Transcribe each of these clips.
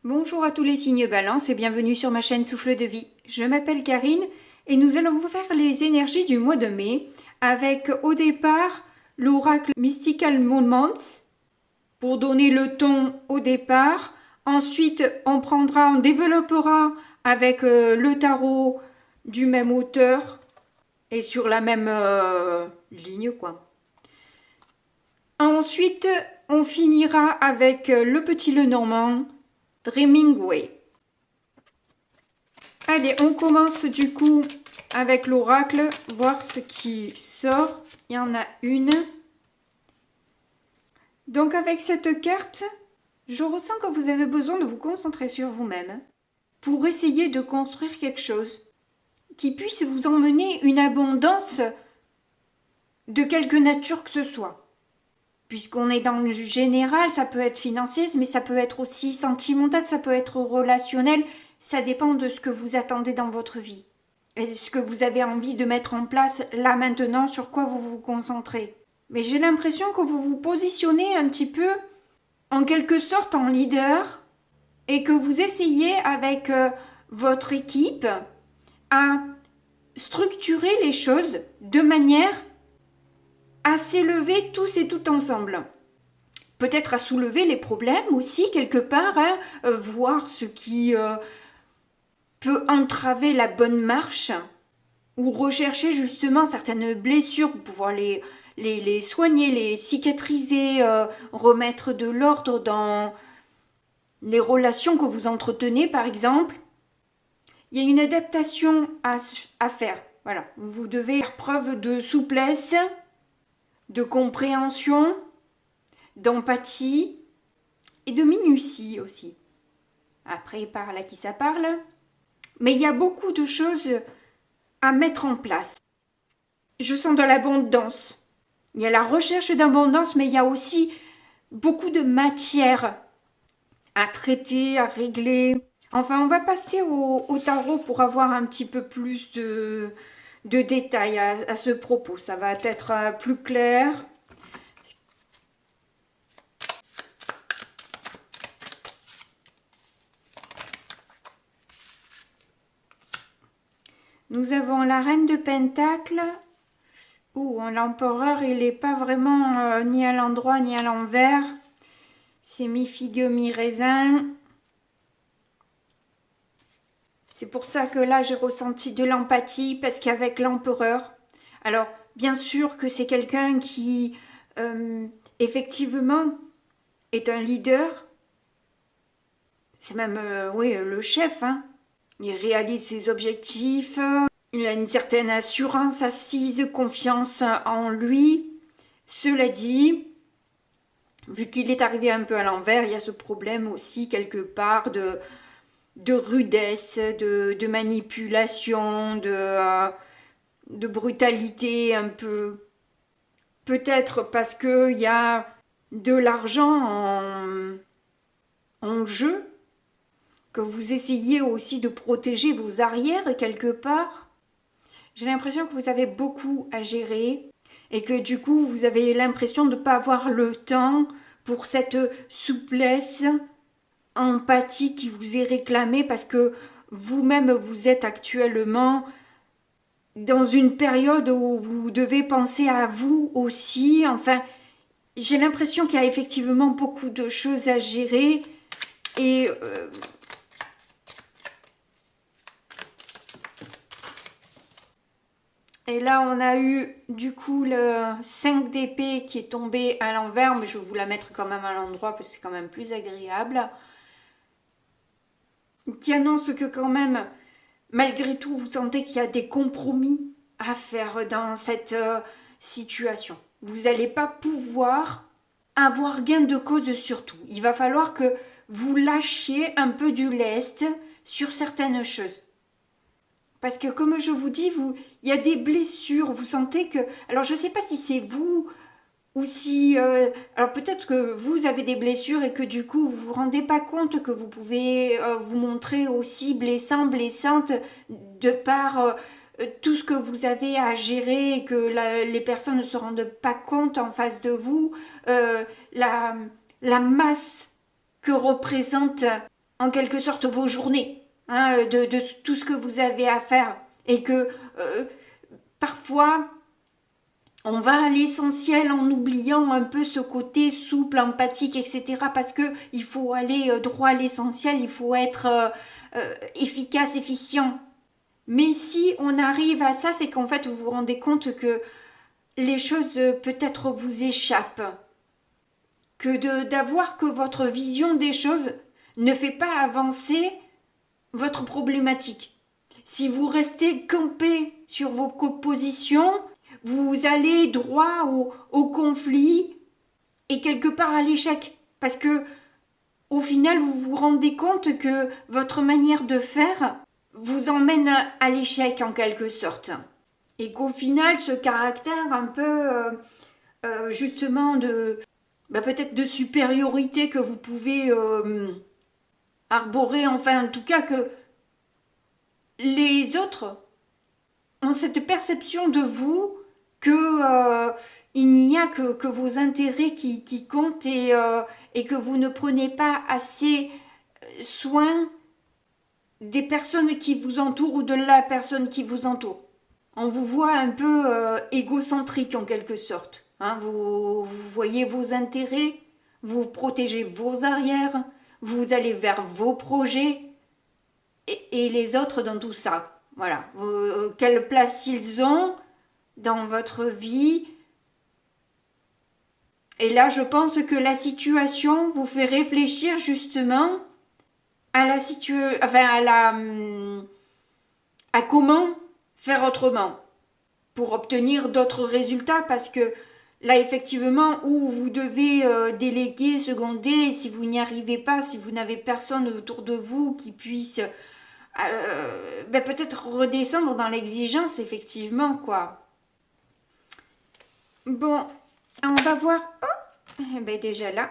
Bonjour à tous les signes Balance et bienvenue sur ma chaîne Souffle de Vie. Je m'appelle Karine et nous allons vous faire les énergies du mois de mai avec au départ l'oracle Mystical Moments pour donner le ton au départ. Ensuite, on développera avec le tarot du même auteur et sur la même ligne quoi. Ensuite, on finira avec le petit Lenormand Dreaming Way. Allez, on commence du coup avec l'oracle, voir ce qui sort. Il y en a une. Donc avec cette carte, je ressens que vous avez besoin de vous concentrer sur vous-même pour essayer de construire quelque chose qui puisse vous emmener une abondance de quelque nature que ce soit. Puisqu'on est dans le général, ça peut être financier, mais ça peut être aussi sentimental, ça peut être relationnel. Ça dépend de ce que vous attendez dans votre vie. Et ce que vous avez envie de mettre en place là maintenant, sur quoi vous vous concentrez. Mais j'ai l'impression que vous vous positionnez un petit peu, en quelque sorte, en leader, et que vous essayez avec votre équipe à structurer les choses de manière à s'élever tous et tout ensemble. Peut-être à soulever les problèmes aussi, quelque part, voir ce qui peut entraver la bonne marche, ou rechercher justement certaines blessures pour pouvoir les soigner, les cicatriser, remettre de l'ordre dans les relations que vous entretenez, par exemple. Il y a une adaptation à faire. Voilà, vous devez faire preuve de souplesse, de compréhension, d'empathie et de minutie aussi. Après, parle à qui ça parle. Mais il y a beaucoup de choses à mettre en place. Je sens de l'abondance. Il y a la recherche d'abondance, mais il y a aussi beaucoup de matière à traiter, à régler. Enfin, on va passer au tarot pour avoir un petit peu plus de détails à ce propos. Ça va être plus clair. Nous avons la reine de Pentacle. L'empereur, il n'est pas vraiment ni à l'endroit ni à l'envers. C'est mi-figue, mi-raisin. C'est pour ça que là, j'ai ressenti de l'empathie, parce qu'avec l'empereur, alors, bien sûr que c'est quelqu'un qui, effectivement, est un leader. C'est même, le chef, hein. Il réalise ses objectifs. Il a une certaine assurance assise, confiance en lui. Cela dit, vu qu'il est arrivé un peu à l'envers, il y a ce problème aussi quelque part de rudesse, de manipulation, de brutalité un peu. Peut-être parce qu'il y a de l'argent en jeu, que vous essayez aussi de protéger vos arrières quelque part. J'ai l'impression que vous avez beaucoup à gérer et que du coup vous avez l'impression de ne pas avoir le temps pour cette souplesse, empathie qui vous est réclamée, parce que vous-même vous êtes actuellement dans une période où vous devez penser à vous aussi. Enfin, j'ai l'impression qu'il y a effectivement beaucoup de choses à gérer et là, on a eu du coup le 5 d'épée qui est tombé à l'envers, mais je vais vous la mettre quand même à l'endroit parce que c'est quand même plus agréable. Qui annonce que quand même, malgré tout, vous sentez qu'il y a des compromis à faire dans cette situation. Vous n'allez pas pouvoir avoir gain de cause surtout. Il va falloir que vous lâchiez un peu du lest sur certaines choses. Parce que comme je vous dis, il y a des blessures, vous sentez que... Alors je ne sais pas si c'est vous ou si... alors peut-être que vous avez des blessures et que du coup vous ne vous rendez pas compte que vous pouvez vous montrer aussi blessante de par tout ce que vous avez à gérer et que les personnes ne se rendent pas compte en face de vous. La masse que représente en quelque sorte vos journées, hein, de tout ce que vous avez à faire. Et que parfois, on va à l'essentiel en oubliant un peu ce côté souple, empathique, etc. Parce que il faut aller droit à l'essentiel, il faut être efficace, efficient. Mais si on arrive à ça, c'est qu'en fait vous vous rendez compte que les choses peut-être vous échappent, que d'avoir que votre vision des choses ne fait pas avancer votre problématique. Si vous restez campé sur vos positions, vous allez droit au conflit et quelque part à l'échec. Parce que au final, vous vous rendez compte que votre manière de faire vous emmène à l'échec en quelque sorte. Et qu'au final, ce caractère un peu justement de peut-être de supériorité que vous pouvez arborer, enfin en tout cas que les autres ont cette perception de vous que il n'y a que vos intérêts qui comptent et que vous ne prenez pas assez soin des personnes qui vous entourent ou de la personne qui vous entoure. On vous voit un peu égocentrique en quelque sorte. Hein, vous voyez vos intérêts, vous protégez vos arrières, vous allez vers vos projets et les autres dans tout ça. Voilà. Quelle place ils ont dans votre vie. Et là, je pense que la situation vous fait réfléchir justement à la situation, enfin à comment faire autrement pour obtenir d'autres résultats, parce que là effectivement où vous devez déléguer, seconder, si vous n'y arrivez pas, si vous n'avez personne autour de vous qui puisse peut-être redescendre dans l'exigence, effectivement quoi. Bon, on va voir. Oh, déjà là,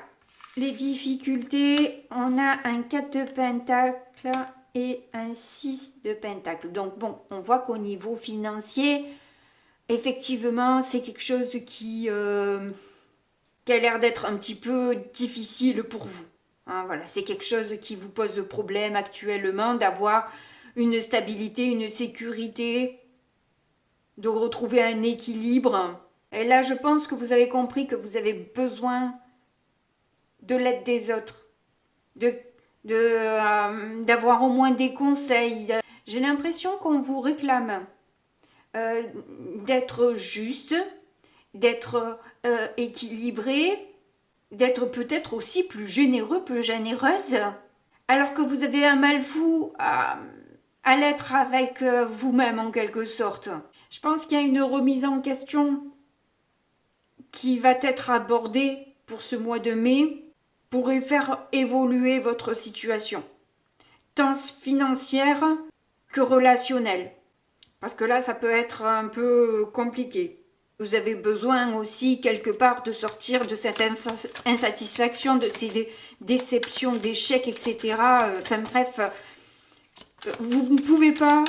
les difficultés, on a un 4 de pentacle et un 6 de pentacle. Donc bon, on voit qu'au niveau financier, effectivement, c'est quelque chose qui a l'air d'être un petit peu difficile pour vous. Hein, voilà, c'est quelque chose qui vous pose problème actuellement, d'avoir une stabilité, une sécurité, de retrouver un équilibre. Et là, je pense que vous avez compris que vous avez besoin de l'aide des autres, d'avoir au moins des conseils. J'ai l'impression qu'on vous réclame d'être juste, d'être équilibré, d'être peut-être aussi plus généreux, plus généreuse, alors que vous avez un mal fou à l'être avec vous-même en quelque sorte. Je pense qu'il y a une remise en question qui va être abordée pour ce mois de mai pourrait faire évoluer votre situation, tant financière que relationnelle. Parce que là, ça peut être un peu compliqué. Vous avez besoin aussi, quelque part, de sortir de cette insatisfaction, de ces déceptions, d'échecs, etc. Enfin bref, vous ne pouvez pas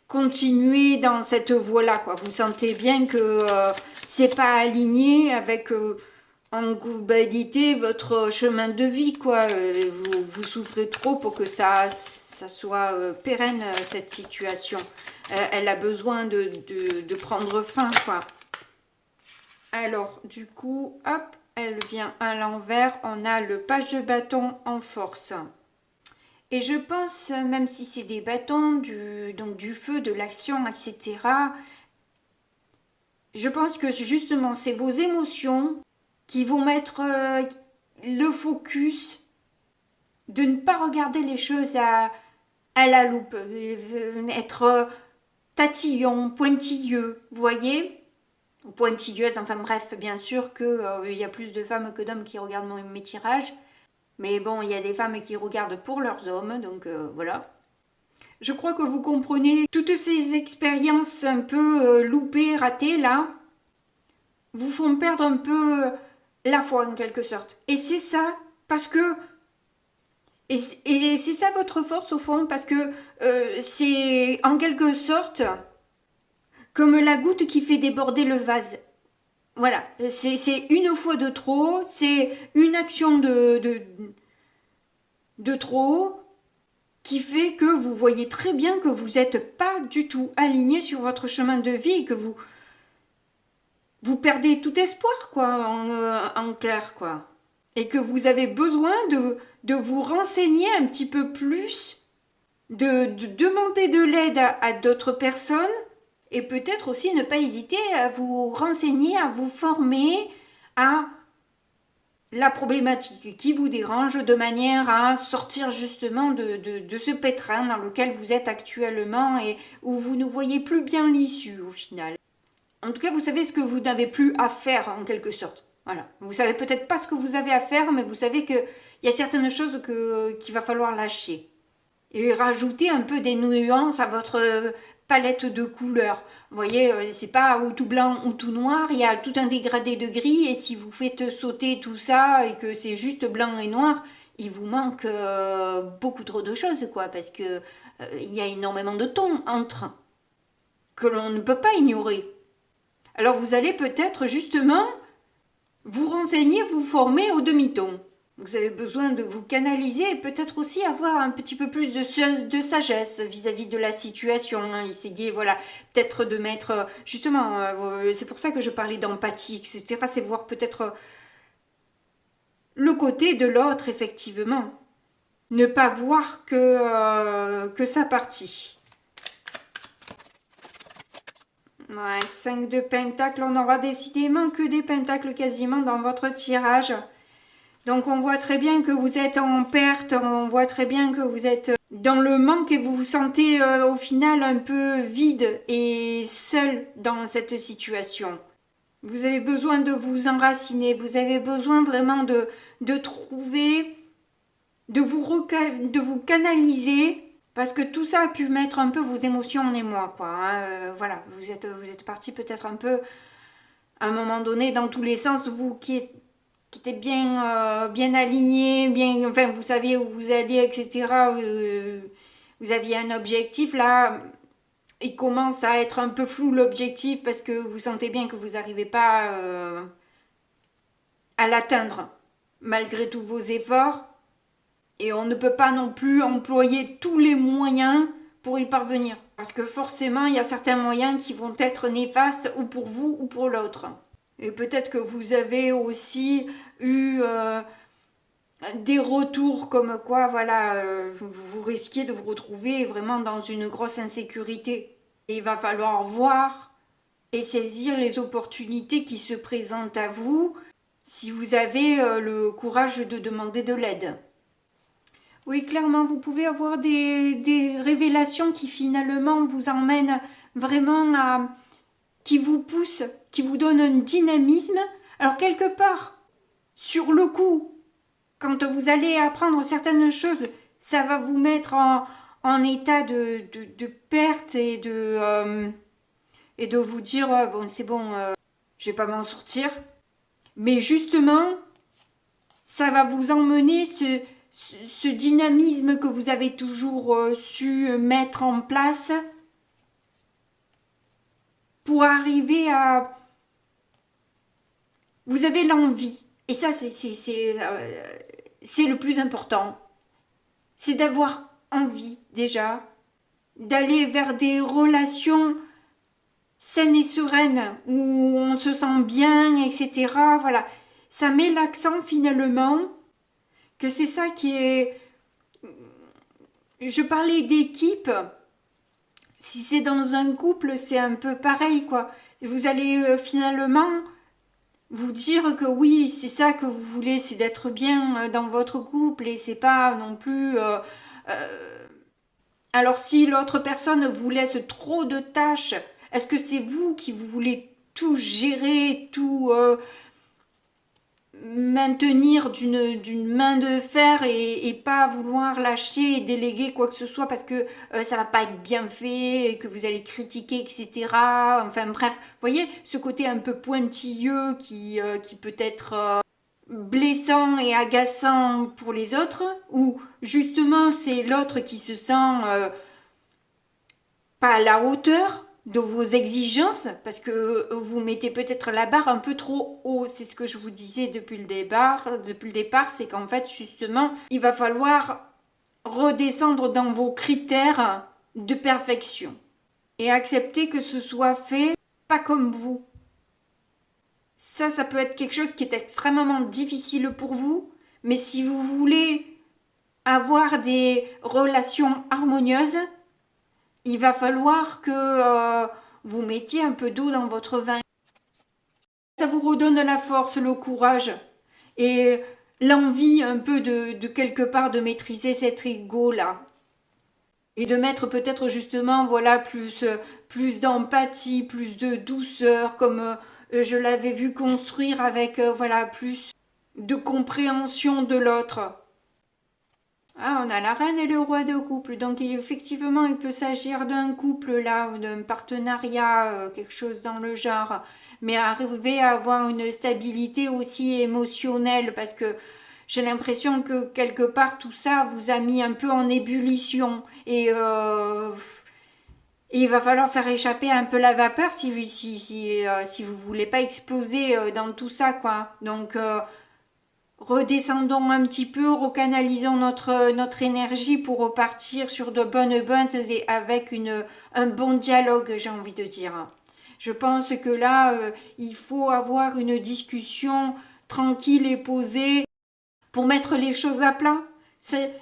continuer dans cette voie-là, quoi. Vous sentez bien que c'est pas aligné avec en globalité votre chemin de vie, quoi. Vous souffrez trop pour que ça soit pérenne, cette situation. Elle a besoin de prendre fin, quoi. Alors, du coup, hop, elle vient à l'envers. On a le page de bâton en force. Et je pense, même si c'est des bâtons, donc du feu, de l'action, etc., je pense que justement, c'est vos émotions qui vont mettre le focus de ne pas regarder les choses à la loupe, être tatillon, pointilleux, vous voyez, ou pointilleuse, enfin bref, bien sûr qu'il y a plus de femmes que d'hommes qui regardent mes tirages, mais bon, il y a des femmes qui regardent pour leurs hommes, donc voilà. Je crois que vous comprenez, toutes ces expériences un peu loupées, ratées, là, vous font perdre un peu la foi, en quelque sorte. Et c'est ça, parce que... Et c'est ça votre force, au fond, parce que c'est, en quelque sorte, comme la goutte qui fait déborder le vase. Voilà, c'est une fois de trop, c'est une action de trop qui fait que vous voyez très bien que vous n'êtes pas du tout aligné sur votre chemin de vie, que vous perdez tout espoir, quoi, en clair, quoi. Et que vous avez besoin de vous renseigner un petit peu plus, de demander de l'aide à d'autres personnes, et peut-être aussi ne pas hésiter à vous renseigner, à vous former à la problématique qui vous dérange, de manière à sortir justement de ce pétrin dans lequel vous êtes actuellement et où vous ne voyez plus bien l'issue au final. En tout cas, vous savez ce que vous n'avez plus à faire en quelque sorte. Voilà. Vous savez peut-être pas ce que vous avez à faire, mais vous savez qu'il y a certaines choses qu'il va falloir lâcher. Et rajouter un peu des nuances à votre palette de couleurs. Vous voyez, c'est pas ou tout blanc ou tout noir, il y a tout un dégradé de gris, et si vous faites sauter tout ça et que c'est juste blanc et noir, il vous manque beaucoup trop de choses, quoi, parce que il y a énormément de tons entre que l'on ne peut pas ignorer. Alors vous allez peut-être justement vous renseigner, vous former au demi-ton. Vous avez besoin de vous canaliser et peut-être aussi avoir un petit peu plus de sagesse vis-à-vis de la situation. Hein. Essayez, voilà, peut-être de mettre, justement, c'est pour ça que je parlais d'empathie, etc. C'est voir peut-être le côté de l'autre, effectivement. Ne pas voir que sa partie. Ouais, 5 de pentacles, on aura décidément que des pentacles quasiment dans votre tirage. Donc on voit très bien que vous êtes en perte, on voit très bien que vous êtes dans le manque et vous vous sentez au final un peu vide et seul dans cette situation. Vous avez besoin de vous enraciner, vous avez besoin vraiment de trouver, de vous canaliser, parce que tout ça a pu mettre un peu vos émotions en émoi, quoi. Hein. Voilà, vous êtes parti peut-être un peu, à un moment donné, dans tous les sens, vous qui était bien aligné, bien, enfin vous saviez où vous alliez, etc. Vous aviez un objectif, là, il commence à être un peu flou l'objectif parce que vous sentez bien que vous n'arrivez pas à l'atteindre malgré tous vos efforts. Et on ne peut pas non plus employer tous les moyens pour y parvenir. Parce que forcément, il y a certains moyens qui vont être néfastes ou pour vous ou pour l'autre. Et peut-être que vous avez aussi eu des retours comme quoi, voilà, vous risquez de vous retrouver vraiment dans une grosse insécurité. Et il va falloir voir et saisir les opportunités qui se présentent à vous si vous avez le courage de demander de l'aide. Oui, clairement, vous pouvez avoir des révélations qui finalement vous emmènent vraiment à... qui vous poussent, qui vous donnent un dynamisme. Alors quelque part, sur le coup, quand vous allez apprendre certaines choses, ça va vous mettre en état de perte et de vous dire bon c'est bon, je vais pas m'en sortir. Mais justement, ça va vous emmener ce dynamisme que vous avez toujours su mettre en place pour arriver à... Vous avez l'envie. Et ça, c'est le plus important. C'est d'avoir envie, déjà, d'aller vers des relations saines et sereines, où on se sent bien, etc. Voilà. Ça met l'accent, finalement, que c'est ça qui est... Je parlais d'équipe. Si c'est dans un couple, c'est un peu pareil, quoi. Vous allez finalement vous dire que oui, c'est ça que vous voulez, c'est d'être bien dans votre couple et c'est pas non plus... Alors si l'autre personne vous laisse trop de tâches, est-ce que c'est vous qui vous voulez tout gérer, tout maintenir d'une main de fer et pas vouloir lâcher et déléguer quoi que ce soit parce que ça va pas être bien fait et que vous allez critiquer, etc. Enfin bref, vous voyez ce côté un peu pointilleux qui peut être blessant et agaçant pour les autres, ou justement c'est l'autre qui se sent pas à la hauteur de vos exigences, parce que vous mettez peut-être la barre un peu trop haut. C'est ce que je vous disais depuis le départ, c'est qu'en fait justement il va falloir redescendre dans vos critères de perfection et accepter que ce soit fait pas comme vous. Ça peut être quelque chose qui est extrêmement difficile pour vous, mais si vous voulez avoir des relations harmonieuses, il va falloir que vous mettiez un peu d'eau dans votre vin. Ça vous redonne la force, le courage et l'envie un peu de quelque part de maîtriser cet ego-là. Et de mettre peut-être justement, voilà, plus d'empathie, plus de douceur, comme je l'avais vu construire avec, voilà, plus de compréhension de l'autre. Ah, on a la reine et le roi de couple, donc effectivement, il peut s'agir d'un couple là, ou d'un partenariat, quelque chose dans le genre, mais arriver à avoir une stabilité aussi émotionnelle, parce que j'ai l'impression que quelque part tout ça vous a mis un peu en ébullition, et il va falloir faire échapper un peu la vapeur si vous voulez pas exploser dans tout ça, quoi. Donc redescendons un petit peu, recanalisons notre énergie pour repartir sur de bonnes bases et avec un bon dialogue, j'ai envie de dire. Je pense que là, il faut avoir une discussion tranquille et posée pour mettre les choses à plat.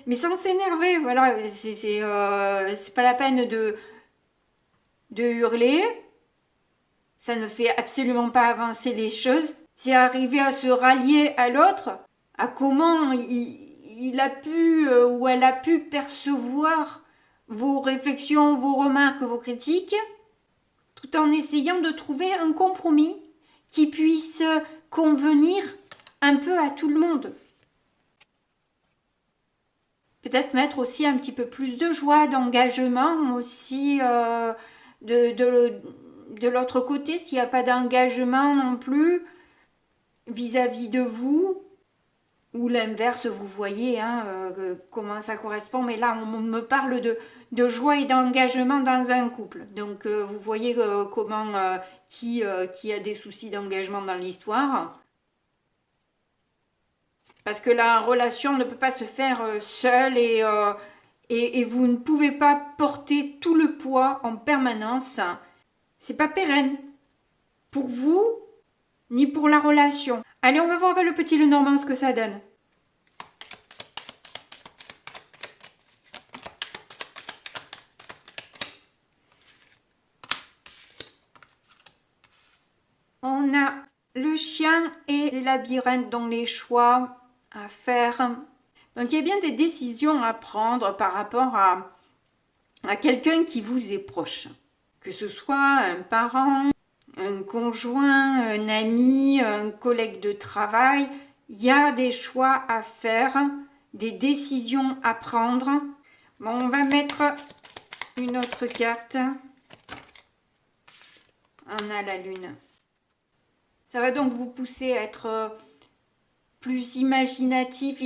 Mais sans s'énerver, voilà. C'est pas la peine de hurler. Ça ne fait absolument pas avancer les choses. C'est arriver à se rallier à l'autre, à comment il a pu ou elle a pu percevoir vos réflexions, vos remarques, vos critiques, tout en essayant de trouver un compromis qui puisse convenir un peu à tout le monde. Peut-être mettre aussi un petit peu plus de joie, d'engagement aussi de l'autre côté, s'il n'y a pas d'engagement non plus vis-à-vis de vous, ou l'inverse, vous voyez comment ça correspond, mais là on me parle de joie et d'engagement dans un couple. Donc vous voyez comment qui a des soucis d'engagement dans l'histoire. Parce que la relation ne peut pas se faire seule et vous ne pouvez pas porter tout le poids en permanence. C'est pas pérenne pour vous ni pour la relation. Allez, on va voir avec le petit Lenormand ce que ça donne. On a le chien et le labyrinthe dans les choix à faire. Donc il y a bien des décisions à prendre par rapport à quelqu'un qui vous est proche. Que ce soit un parent, un conjoint, un ami, un collègue de travail, il y a des choix à faire, des décisions à prendre. Bon, on va mettre une autre carte. On a la lune. Ça va donc vous pousser à être plus imaginative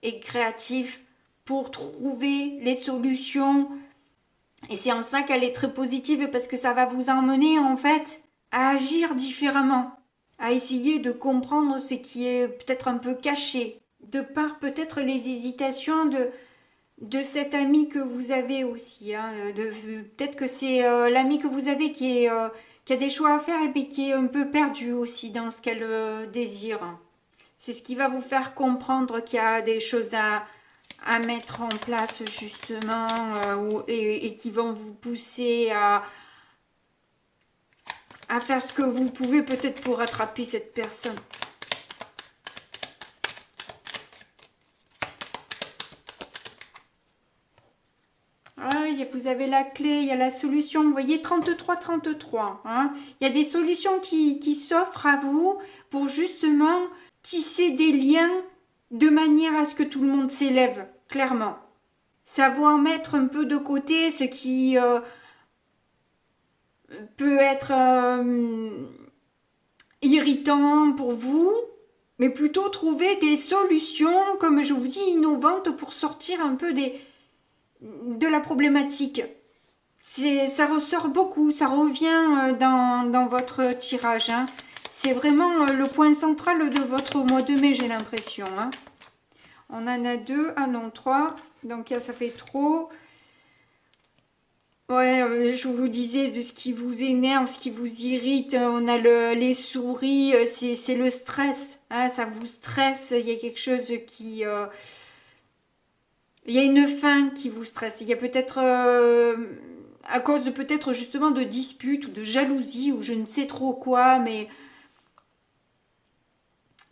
et créatif pour trouver les solutions. Et c'est en ça qu'elle est très positive parce que ça va vous emmener en fait à agir différemment, à essayer de comprendre ce qui est peut-être un peu caché, de par peut-être les hésitations de cet ami que vous avez aussi. Peut-être que c'est l'ami que vous avez qui a des choix à faire et puis qui est un peu perdu aussi dans ce qu'elle désire. C'est ce qui va vous faire comprendre qu'il y a des choses à mettre en place justement et qui vont vous pousser à faire ce que vous pouvez peut-être pour rattraper cette personne. Ah, vous avez la clé, il y a la solution, vous voyez 33-33. Il y a des solutions qui s'offrent à vous pour justement tisser des liens de manière à ce que tout le monde s'élève, clairement. Savoir mettre un peu de côté ce qui peut être irritant pour vous, mais plutôt trouver des solutions, comme je vous dis, innovantes pour sortir un peu de la problématique. Ça ressort beaucoup, ça revient dans votre tirage. C'est vraiment le point central de votre mois de mai, j'ai l'impression. On en a 2, ah non, 3. Donc ça fait trop. Ouais, je vous disais de ce qui vous énerve, ce qui vous irrite. On a les souris, c'est le stress. Hein, ça vous stresse. Il y a quelque chose qui... il y a une faim qui vous stresse. Il y a peut-être... à cause de peut-être justement de disputes ou de jalousie ou je ne sais trop quoi, mais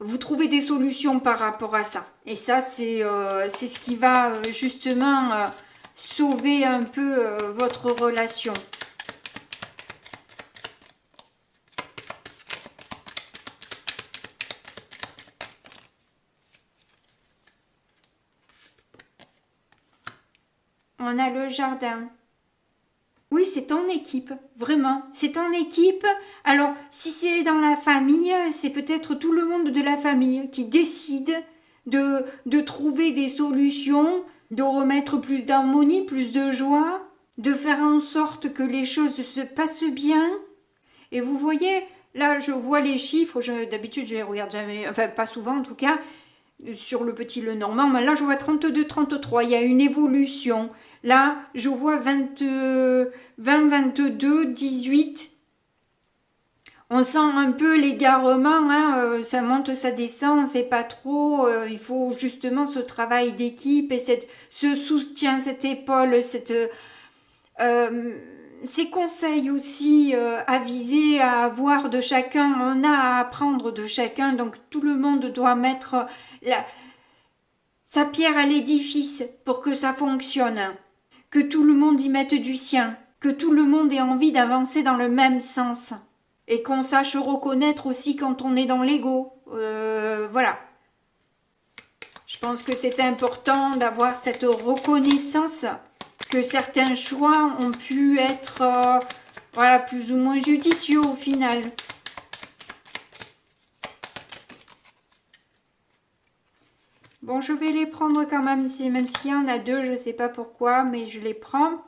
vous trouvez des solutions par rapport à ça. Et ça, c'est ce qui va justement sauver un peu votre relation. On a le jardin. Oui, c'est en équipe, vraiment. C'est en équipe. Alors, si c'est dans la famille, c'est peut-être tout le monde de la famille qui décide de trouver des solutions, de remettre plus d'harmonie, plus de joie, de faire en sorte que les choses se passent bien. Et vous voyez, là, je vois les chiffres. D'habitude, je les regarde jamais, enfin, pas souvent en tout cas, sur le petit Lenormand, mais là je vois 32, 33, il y a une évolution. Là, je vois 20, 22, 18. On sent un peu l'égarement, hein, ça monte, ça descend, on ne sait pas trop. Il faut justement ce travail d'équipe et ce soutien, cette épaule, ces conseils aussi avisés à avoir de chacun. On a à apprendre de chacun, donc tout le monde doit mettre sa pierre à l'édifice pour que ça fonctionne, que tout le monde y mette du sien, que tout le monde ait envie d'avancer dans le même sens et qu'on sache reconnaître aussi quand on est dans l'ego. Voilà. Je pense que c'est important d'avoir cette reconnaissance que certains choix ont pu être voilà, plus ou moins judicieux au final. Bon, je vais les prendre quand même, même s'il y en a 2, je ne sais pas pourquoi, mais je les prends.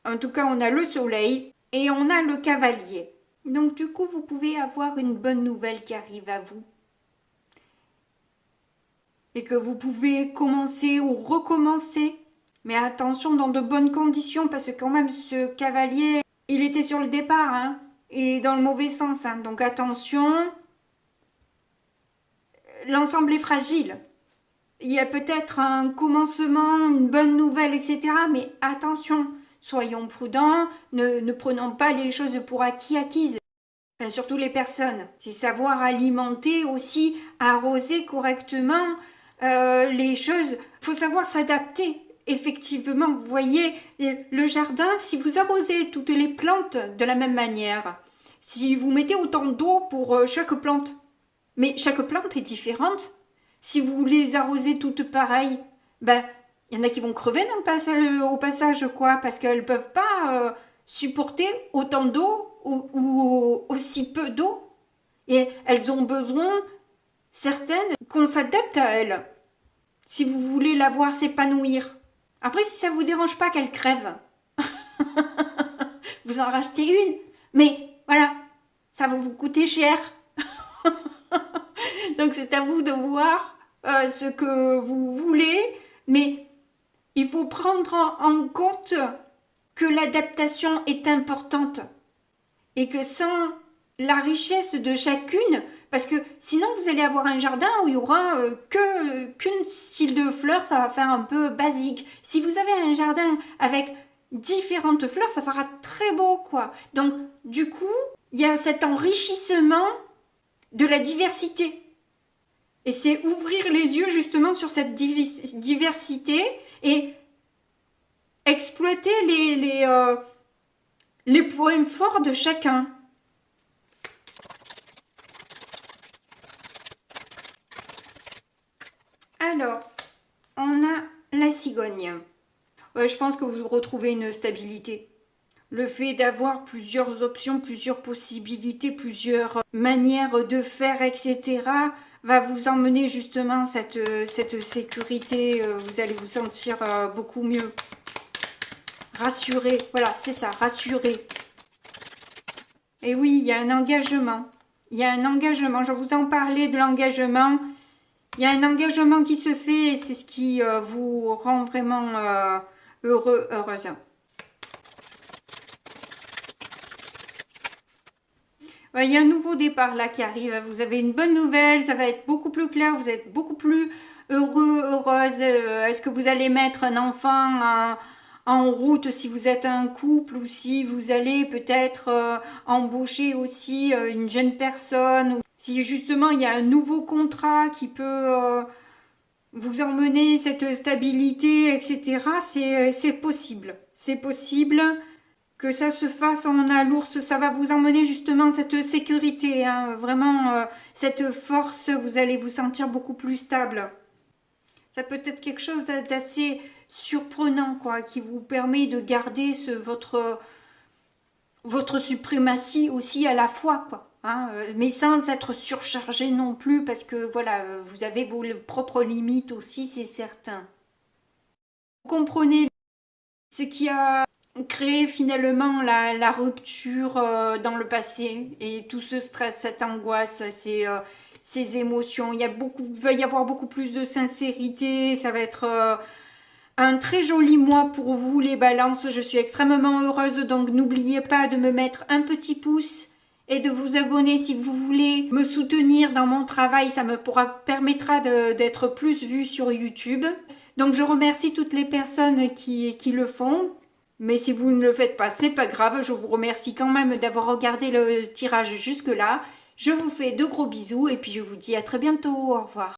En tout cas, on a le soleil et on a le cavalier. Donc du coup, vous pouvez avoir une bonne nouvelle qui arrive à vous. Et que vous pouvez commencer ou recommencer. Mais attention, dans de bonnes conditions, parce que quand même, ce cavalier, il était sur le départ, hein, et dans le mauvais sens. Hein. Donc attention, l'ensemble est fragile. Il y a peut-être un commencement, une bonne nouvelle, etc. Mais attention, soyons prudents, ne prenons pas les choses pour acquises. Enfin, surtout les personnes. C'est savoir alimenter aussi, arroser correctement les choses. Il faut savoir s'adapter. Effectivement, vous voyez, le jardin, si vous arrosez toutes les plantes de la même manière, si vous mettez autant d'eau pour chaque plante, mais chaque plante est différente. Si vous les arrosez toutes pareilles, ben, il y en a qui vont crever au passage, quoi, parce qu'elles ne peuvent pas supporter autant d'eau ou aussi peu d'eau. Et elles ont besoin, certaines, qu'on s'adapte à elles. Si vous voulez la voir s'épanouir. Après, si ça ne vous dérange pas qu'elle crève, vous en rachetez une. Mais voilà, ça va vous coûter cher. Donc c'est à vous de voir ce que vous voulez, mais il faut prendre en compte que l'adaptation est importante et que sans la richesse de chacune, parce que sinon vous allez avoir un jardin où il y aura qu'une style de fleurs, ça va faire un peu basique. Si vous avez un jardin avec différentes fleurs, ça fera très beau, quoi. Donc du coup, il y a cet enrichissement de la diversité. Et c'est ouvrir les yeux justement sur cette diversité et exploiter les points forts de chacun. Alors, on a la cigogne. Ouais, je pense que vous retrouvez une stabilité. Le fait d'avoir plusieurs options, plusieurs possibilités, plusieurs manières de faire, etc., va vous emmener justement cette sécurité. Vous allez vous sentir beaucoup mieux. Rassuré, voilà, c'est ça, rassuré. Et oui, il y a un engagement. Il y a un engagement. Je vous en parlais de l'engagement. Il y a un engagement qui se fait et c'est ce qui vous rend vraiment heureux, heureuse. Ouais, il y a un nouveau départ là qui arrive. Vous avez une bonne nouvelle, ça va être beaucoup plus clair, vous êtes beaucoup plus heureux, heureuse. Est-ce que vous allez mettre un enfant en route si vous êtes un couple ou si vous allez peut-être embaucher aussi une jeune personne ou si justement il y a un nouveau contrat qui peut vous emmener cette stabilité, etc. C'est possible. C'est possible que ça se fasse en a l'ours. Ça va vous emmener justement cette sécurité, hein, vraiment cette force. Vous allez vous sentir beaucoup plus stable. Ça peut être quelque chose d'assez surprenant, quoi, qui vous permet de garder votre suprématie aussi à la fois, quoi. Hein, mais sans être surchargé non plus, parce que voilà, vous avez vos propres limites aussi, c'est certain. Vous comprenez ce qui a créé finalement la rupture dans le passé et tout ce stress, cette angoisse, ces émotions. Il va y avoir beaucoup plus de sincérité, ça va être un très joli mois pour vous les balances, je suis extrêmement heureuse, donc n'oubliez pas de me mettre un petit pouce et de vous abonner si vous voulez me soutenir dans mon travail, ça me permettra d'être plus vue sur YouTube. Donc je remercie toutes les personnes qui le font, mais si vous ne le faites pas, c'est pas grave, je vous remercie quand même d'avoir regardé le tirage jusque là. Je vous fais de gros bisous et puis je vous dis à très bientôt, au revoir.